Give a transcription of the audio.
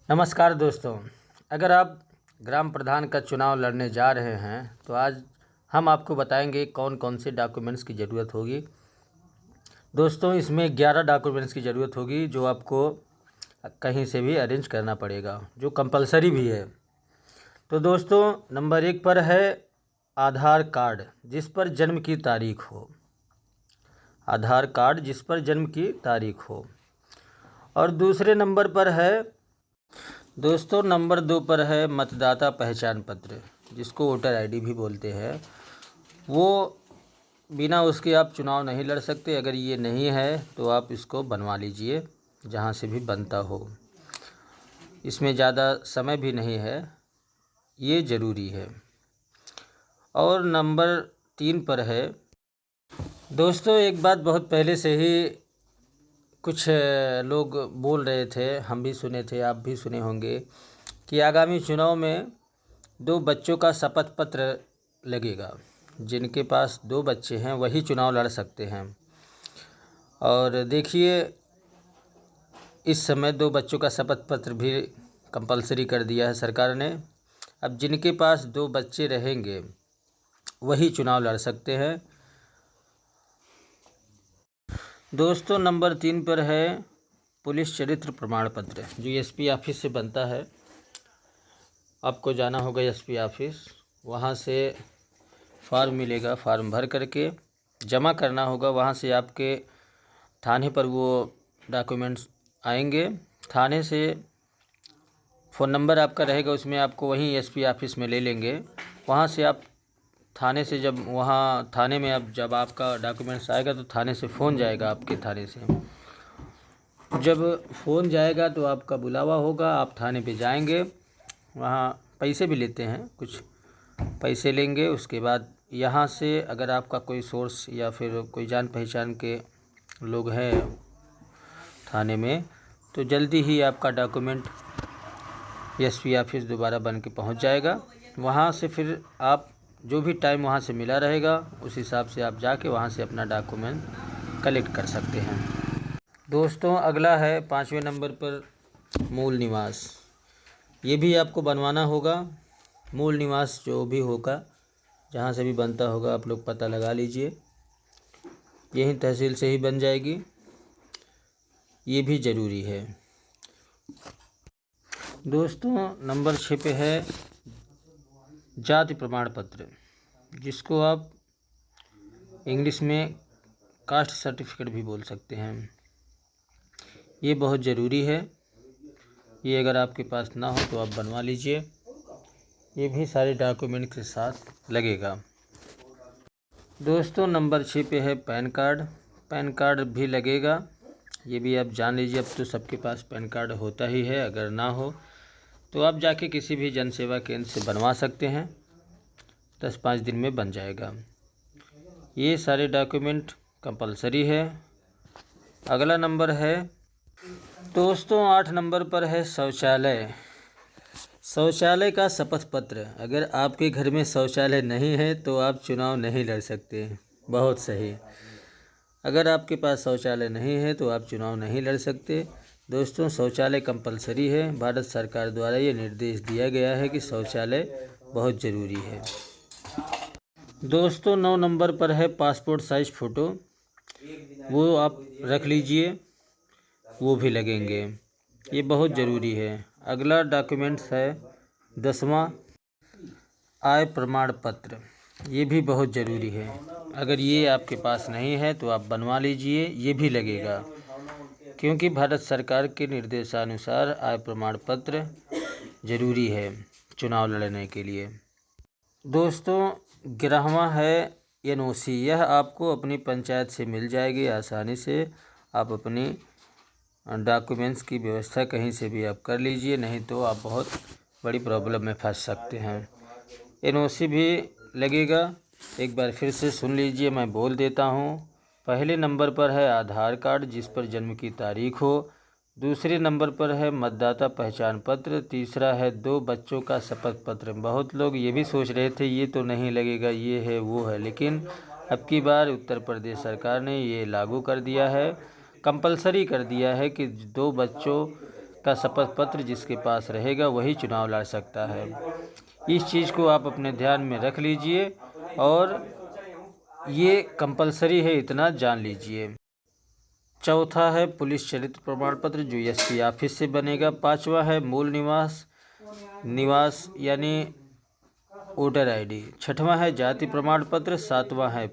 नमस्कार दोस्तों। अगर आप ग्राम प्रधान का चुनाव लड़ने जा रहे हैं तो आज हम आपको बताएंगे कौन कौन से डॉक्यूमेंट्स की ज़रूरत होगी। दोस्तों, इसमें 11 डॉक्यूमेंट्स की ज़रूरत होगी जो आपको कहीं से भी अरेंज करना पड़ेगा, जो कंपलसरी भी है। तो दोस्तों, नंबर 1 पर है आधार कार्ड जिस पर जन्म की तारीख हो। आधार कार्ड जिस पर जन्म की तारीख हो। और दूसरे नंबर पर है दोस्तों, नंबर 2 पर है मतदाता पहचान पत्र, जिसको वोटर आईडी भी बोलते हैं। वो बिना उसके आप चुनाव नहीं लड़ सकते। अगर ये नहीं है तो आप इसको बनवा लीजिए जहाँ से भी बनता हो। इसमें ज़्यादा समय भी नहीं है, ये ज़रूरी है। और नंबर 3 पर है दोस्तों, एक बात बहुत पहले से ही कुछ लोग बोल रहे थे, हम भी सुने थे, आप भी सुने होंगे कि आगामी चुनाव में 2 बच्चों का शपथ पत्र लगेगा। जिनके पास 2 बच्चे हैं वही चुनाव लड़ सकते हैं। और देखिए, इस समय 2 बच्चों का शपथ पत्र भी कंपलसरी कर दिया है सरकार ने। अब जिनके पास 2 बच्चे रहेंगे वही चुनाव लड़ सकते हैं। दोस्तों, नंबर 3 पर है पुलिस चरित्र प्रमाण पत्र, जो एसपी ऑफिस से बनता है। आपको जाना होगा एसपी ऑफिस, वहाँ से फॉर्म मिलेगा, फॉर्म भर करके जमा करना होगा। वहाँ से आपके थाने पर वो डॉक्यूमेंट्स आएंगे। थाने से फ़ोन नंबर आपका रहेगा, उसमें आपको वहीं एसपी ऑफिस में ले लेंगे। वहाँ से आप थाने से थाने में अब जब आपका डॉक्यूमेंट्स आएगा तो थाने से फ़ोन जाएगा आपके थाने से। जब फ़ोन जाएगा तो आपका बुलावा होगा, आप थाने पे जाएंगे। वहाँ पैसे भी लेते हैं, कुछ पैसे लेंगे। उसके बाद यहाँ से अगर आपका कोई सोर्स या फिर कोई जान पहचान के लोग हैं थाने में, तो जल्दी ही आपका डॉक्यूमेंट एसपी ऑफिस दोबारा बन के पहुँच जाएगा। वहाँ से फिर आप जो भी टाइम वहाँ से मिला रहेगा उस हिसाब से आप जाके वहाँ से अपना डॉक्यूमेंट कलेक्ट कर सकते हैं। दोस्तों, अगला है 5वें नंबर पर मूल निवास। ये भी आपको बनवाना होगा। मूल निवास जो भी होगा, जहाँ से भी बनता होगा, आप लोग पता लगा लीजिए। यहीं तहसील से ही बन जाएगी, ये भी ज़रूरी है। दोस्तों, नंबर 6 पे है जाति प्रमाण पत्र, जिसको आप इंग्लिश में कास्ट सर्टिफिकेट भी बोल सकते हैं। ये बहुत ज़रूरी है। ये अगर आपके पास ना हो तो आप बनवा लीजिए। ये भी सारे डॉक्यूमेंट के साथ लगेगा। दोस्तों, नंबर 6 पे है पैन कार्ड। पैन कार्ड भी लगेगा, ये भी आप जान लीजिए। अब तो सबके पास पैन कार्ड होता ही है। अगर ना हो तो आप जाके किसी भी जन सेवा केंद्र से बनवा सकते हैं, 10-5 दिन में बन जाएगा। ये सारे डॉक्यूमेंट कंपलसरी है। अगला नंबर है दोस्तों, 8 नंबर पर है शौचालय। शौचालय का शपथ पत्र। अगर आपके घर में शौचालय नहीं है तो आप चुनाव नहीं लड़ सकते। बहुत सही। अगर आपके पास शौचालय नहीं है तो आप चुनाव नहीं लड़ सकते। दोस्तों, शौचालय कंपलसरी है। भारत सरकार द्वारा ये निर्देश दिया गया है कि शौचालय बहुत ज़रूरी है। दोस्तों, 9 नंबर पर है पासपोर्ट साइज फ़ोटो। वो आप रख लीजिए, वो भी लगेंगे, ये बहुत ज़रूरी है। अगला डॉक्यूमेंट्स है 10वां आय प्रमाण पत्र। ये भी बहुत ज़रूरी है। अगर ये आपके पास नहीं है तो आप बनवा लीजिए, ये भी लगेगा, क्योंकि भारत सरकार के निर्देशानुसार आय प्रमाण पत्र ज़रूरी है चुनाव लड़ने के लिए। दोस्तों, 11वां है एनओसी। यह आपको अपनी पंचायत से मिल जाएगी आसानी से। आप अपनी डॉक्यूमेंट्स की व्यवस्था कहीं से भी आप कर लीजिए, नहीं तो आप बहुत बड़ी प्रॉब्लम में फंस सकते हैं। एनओसी भी लगेगा। एक बार फिर से सुन लीजिए, मैं बोल देता हूँ। पहले नंबर पर है आधार कार्ड जिस पर जन्म की तारीख हो। दूसरे नंबर पर है मतदाता पहचान पत्र। तीसरा है 2 बच्चों का शपथ पत्र। बहुत लोग ये भी सोच रहे थे ये तो नहीं लगेगा, ये है वो है, लेकिन अब की बार उत्तर प्रदेश सरकार ने ये लागू कर दिया है, कंपलसरी कर दिया है कि 2 बच्चों का शपथ पत्र जिसके पास रहेगा वही चुनाव लड़ सकता है। इस चीज़ को आप अपने ध्यान में रख लीजिए और ये कंपलसरी है, इतना जान लीजिए। चौथा है पुलिस चरित्र प्रमाण पत्र जो एसपी ऑफिस से बनेगा। पांचवा है मूल निवास यानी वोटर आईडी। छठवां है जाति प्रमाण पत्र। सातवां है